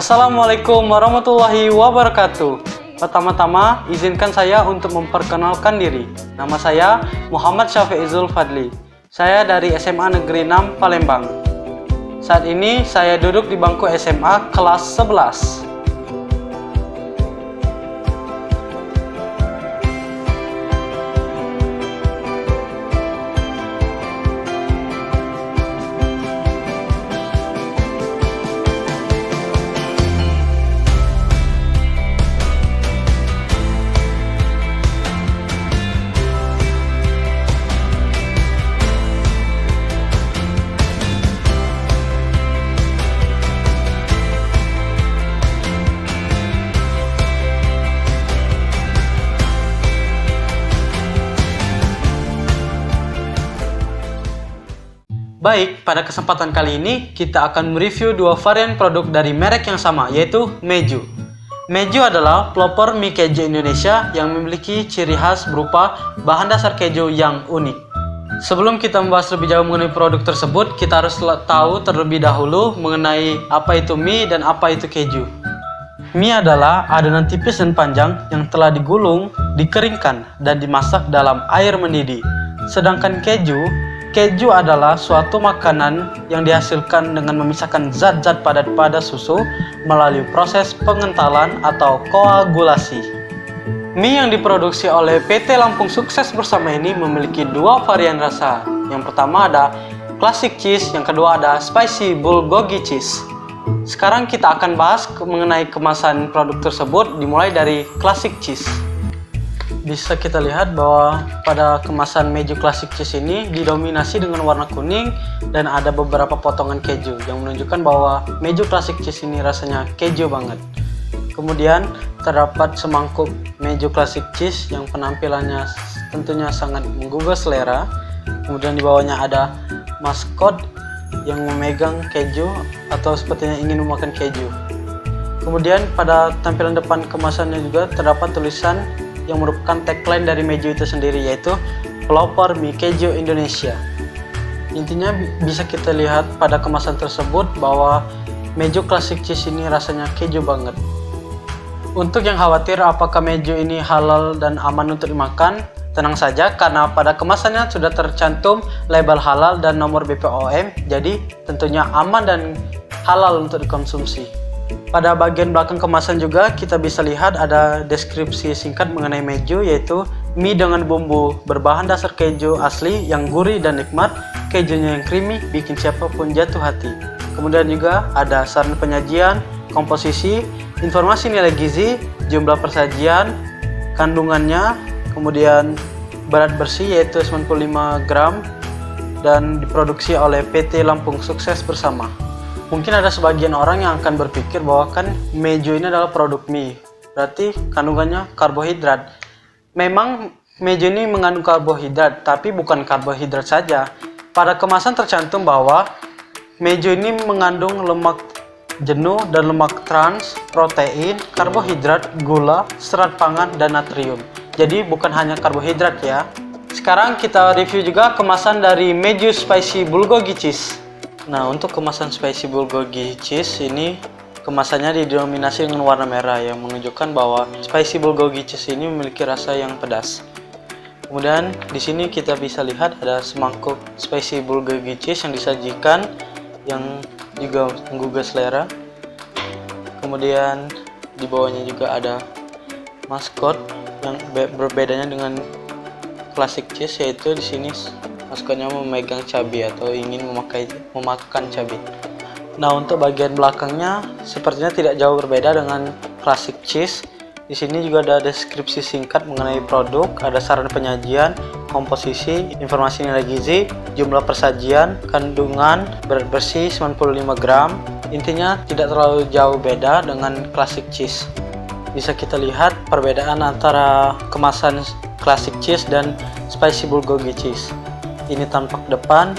Assalamualaikum warahmatullahi wabarakatuh. Pertama-tama, izinkan saya untuk memperkenalkan diri. Nama saya Muhammad Syafi'i Zulfadli. Saya dari SMA Negeri 6 Palembang. Saat ini saya duduk di bangku SMA kelas 11. Baik, pada kesempatan kali ini kita akan mereview dua varian produk dari merek yang sama, yaitu Meiju. Meiju adalah pelopor mie keju Indonesia yang memiliki ciri khas berupa bahan dasar keju yang unik. Sebelum kita membahas lebih jauh mengenai produk tersebut, kita harus tahu terlebih dahulu mengenai apa itu mie dan apa itu keju. Mie adalah adonan tipis dan panjang yang telah digulung, dikeringkan, dan dimasak dalam air mendidih. Sedangkan keju adalah suatu makanan yang dihasilkan dengan memisahkan zat-zat padat pada susu melalui proses pengentalan atau koagulasi. Mie yang diproduksi oleh PT Lampung Sukses Bersama ini memiliki dua varian rasa. Yang pertama ada Classic Cheese, yang kedua ada Spicy Bulgogi Cheese. Sekarang kita akan bahas mengenai kemasan produk tersebut, dimulai dari Classic Cheese. Bisa kita lihat bahwa pada kemasan Meiju Classic Cheese ini didominasi dengan warna kuning dan ada beberapa potongan keju yang menunjukkan bahwa Meiju Classic Cheese ini rasanya keju banget. Kemudian terdapat semangkuk Meiju Classic Cheese yang penampilannya tentunya sangat menggugah selera. Kemudian di bawahnya ada maskot yang memegang keju atau sepertinya ingin memakan keju. Kemudian pada tampilan depan kemasannya juga terdapat tulisan yang merupakan tagline dari Meiju itu sendiri, yaitu pelopor mie keju Indonesia. Intinya bisa kita lihat pada kemasan tersebut bahwa Meiju Classic Cheese ini rasanya keju banget. Untuk yang khawatir apakah Meiju ini halal dan aman untuk dimakan, tenang saja karena pada kemasannya sudah tercantum label halal dan nomor BPOM, jadi tentunya aman dan halal untuk dikonsumsi. Pada bagian belakang kemasan juga kita bisa lihat ada deskripsi singkat mengenai Meiju, yaitu mie dengan bumbu berbahan dasar keju asli yang gurih dan nikmat, kejunya yang creamy bikin siapapun jatuh hati. Kemudian juga ada saran penyajian, komposisi, informasi nilai gizi, jumlah persajian, kandungannya, kemudian berat bersih yaitu 95 gram dan diproduksi oleh PT Lampung Sukses Bersama. Mungkin ada sebagian orang yang akan berpikir bahwa kan Meiju ini adalah produk mie, berarti kandungannya karbohidrat. Memang Meiju ini mengandung karbohidrat, tapi bukan karbohidrat saja. Pada kemasan tercantum bahwa Meiju ini mengandung lemak jenuh dan lemak trans, protein, karbohidrat, gula, serat pangan, dan natrium. Jadi bukan hanya karbohidrat ya. Sekarang kita review juga kemasan dari Meiju Spicy Bulgogi Cheese. Nah, untuk kemasan Spicy Bulgogi Cheese ini kemasannya didominasi dengan warna merah yang menunjukkan bahwa Spicy Bulgogi Cheese ini memiliki rasa yang pedas. Kemudian di sini kita bisa lihat ada semangkuk Spicy Bulgogi Cheese yang disajikan yang juga menggugah selera. Kemudian di bawahnya juga ada maskot yang berbedanya dengan Classic Cheese, yaitu di sini maskotnya memegang cabai atau ingin memakan cabai. Nah, untuk bagian belakangnya sepertinya tidak jauh berbeda dengan Classic Cheese. Di sini juga ada deskripsi singkat mengenai produk, ada saran penyajian, komposisi, informasi nilai gizi, jumlah persajian, kandungan, berat bersih 95 gram. Intinya tidak terlalu jauh beda dengan Classic Cheese. Bisa kita lihat perbedaan antara kemasan Classic Cheese dan Spicy Bulgogi Cheese. Ini tampak depan.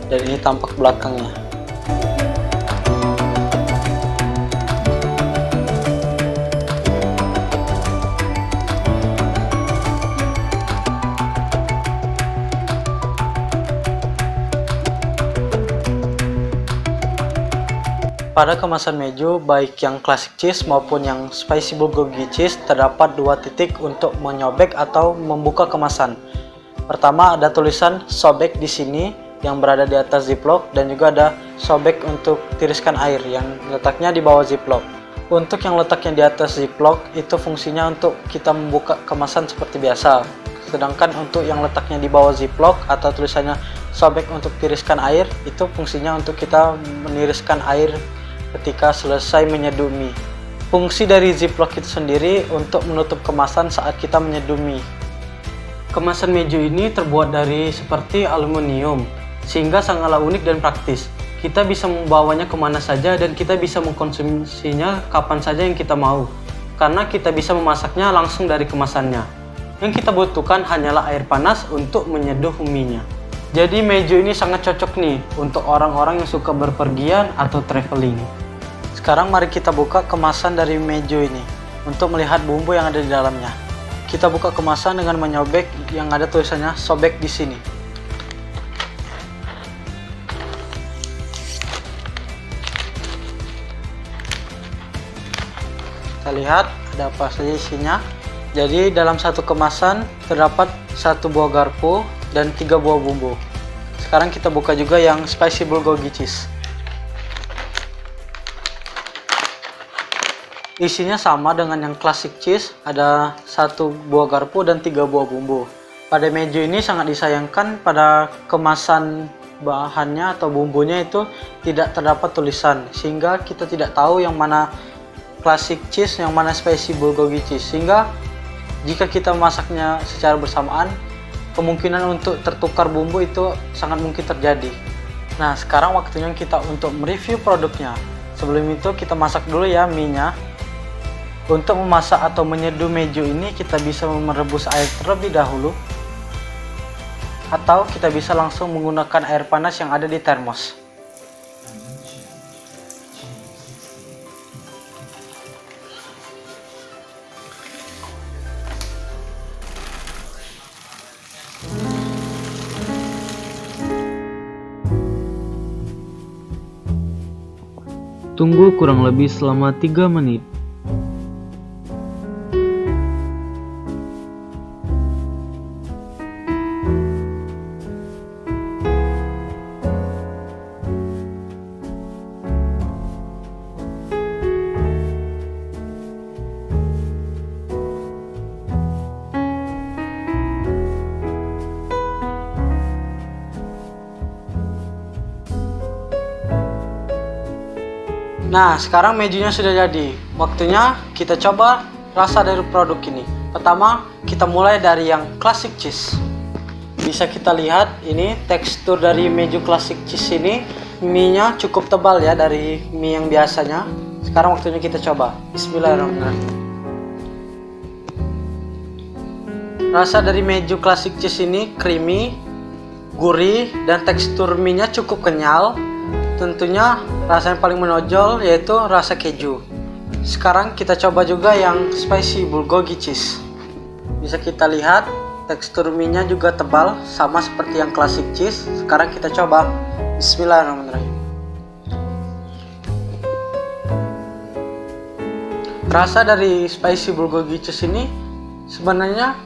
Dan ini tampak belakangnya. Pada kemasan Meiju, baik yang classic cheese maupun yang spicy bulgogi cheese, terdapat 2 titik untuk menyobek atau membuka kemasan. Pertama, ada tulisan sobek di sini yang berada di atas ziplock, dan juga ada sobek untuk tiriskan air yang letaknya di bawah ziplock. Untuk yang letaknya di atas ziplock itu fungsinya untuk kita membuka kemasan seperti biasa. Sedangkan untuk yang letaknya di bawah ziplock atau tulisannya sobek untuk tiriskan air, itu fungsinya untuk kita meniriskan air ketika selesai menyeduh mie. Fungsi dari ziplock itu sendiri untuk menutup kemasan saat kita menyeduh mie. Kemasan Meiju ini terbuat dari seperti aluminium, sehingga sangatlah unik dan praktis. Kita bisa membawanya kemana saja dan kita bisa mengkonsumsinya kapan saja yang kita mau, karena kita bisa memasaknya langsung dari kemasannya. Yang kita butuhkan hanyalah air panas untuk menyeduh mie-nya. Jadi Meiju ini sangat cocok nih untuk orang-orang yang suka berpergian atau traveling. Sekarang mari kita buka kemasan dari Meiju ini untuk melihat bumbu yang ada di dalamnya. Kita buka kemasan dengan menyobek yang ada tulisannya sobek di sini. Kita lihat ada apa saja isinya. Jadi dalam satu kemasan terdapat 1 buah garpu dan 3 buah bumbu. Sekarang kita buka juga yang spicy bulgogi cheese. Isinya sama dengan yang classic cheese, ada 1 buah garpu dan 3 buah bumbu. Pada Meiju ini sangat disayangkan pada kemasan bahannya atau bumbunya itu tidak terdapat tulisan, sehingga kita tidak tahu yang mana classic cheese, yang mana spicy bulgogi cheese. Sehingga jika kita masaknya secara bersamaan, kemungkinan untuk tertukar bumbu itu sangat mungkin terjadi. Nah, sekarang waktunya kita untuk mereview produknya. Sebelum itu kita masak dulu ya mie-nya. Untuk memasak atau menyeduh Meiju ini kita bisa merebus air terlebih dahulu, atau kita bisa langsung menggunakan air panas yang ada di termos. Tunggu kurang lebih selama 3 menit. Nah, sekarang Meijunya sudah jadi. Waktunya kita coba rasa dari produk ini. Pertama, kita mulai dari yang classic cheese. Bisa kita lihat ini tekstur dari Meiju classic cheese ini, mie-nya cukup tebal ya dari mie yang biasanya. Sekarang waktunya kita coba. Bismillahirrahmanirrahim. Rasa dari Meiju classic cheese ini creamy, gurih, dan tekstur mie-nya cukup kenyal. Tentunya rasa yang paling menonjol yaitu rasa keju. Sekarang kita coba juga yang spicy bulgogi cheese. Bisa kita lihat tekstur mie-nya juga tebal sama seperti yang classic cheese. Sekarang kita coba. Bismillahirrahmanirrahim. Rasa dari spicy bulgogi cheese ini sebenarnya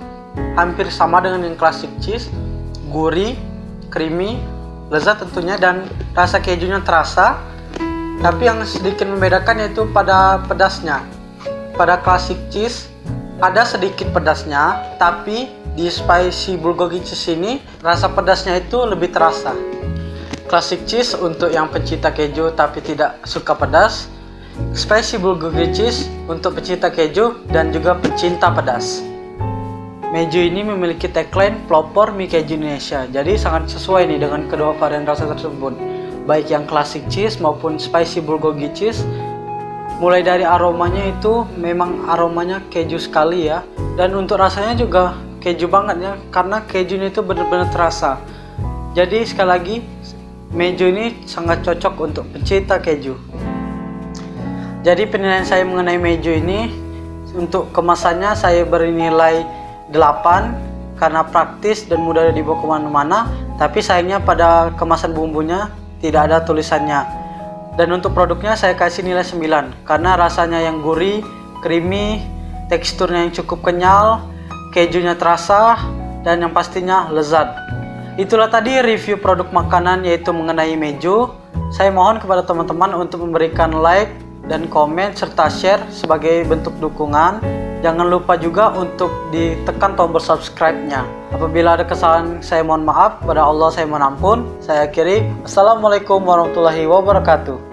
hampir sama dengan yang classic cheese. Gurih, creamy, lezat tentunya, dan rasa kejunya terasa. Tapi yang sedikit membedakan yaitu pada pedasnya. Pada classic cheese ada sedikit pedasnya, tapi di spicy bulgogi cheese ini rasa pedasnya itu lebih terasa. Classic cheese untuk yang pencinta keju tapi tidak suka pedas. Spicy bulgogi cheese untuk pencinta keju dan juga pencinta pedas. Meiju ini memiliki tagline pelopor mie keju Indonesia, jadi sangat sesuai nih dengan kedua varian rasa tersebut, baik yang classic cheese maupun spicy bulgogi cheese. Mulai dari aromanya itu memang aromanya keju sekali ya, dan untuk rasanya juga keju banget ya, karena kejunya itu benar-benar terasa. Jadi sekali lagi Meiju ini sangat cocok untuk pencinta keju. Jadi penilaian saya mengenai Meiju ini, untuk kemasannya saya beri nilai 8 karena praktis dan mudah dibawa kemana-mana. Tapi sayangnya pada kemasan bumbunya tidak ada tulisannya. Dan untuk produknya saya kasih nilai 9 karena rasanya yang gurih, creamy, teksturnya yang cukup kenyal, kejunya terasa, dan yang pastinya lezat. Itulah tadi review produk makanan yaitu mengenai Meiju. Saya mohon kepada teman-teman untuk memberikan like dan komen serta share sebagai bentuk dukungan. Jangan lupa juga untuk ditekan tombol subscribe-nya. Apabila ada kesalahan, saya mohon maaf. Kepada Allah saya mohon ampun. Saya akhiri. Assalamualaikum warahmatullahi wabarakatuh.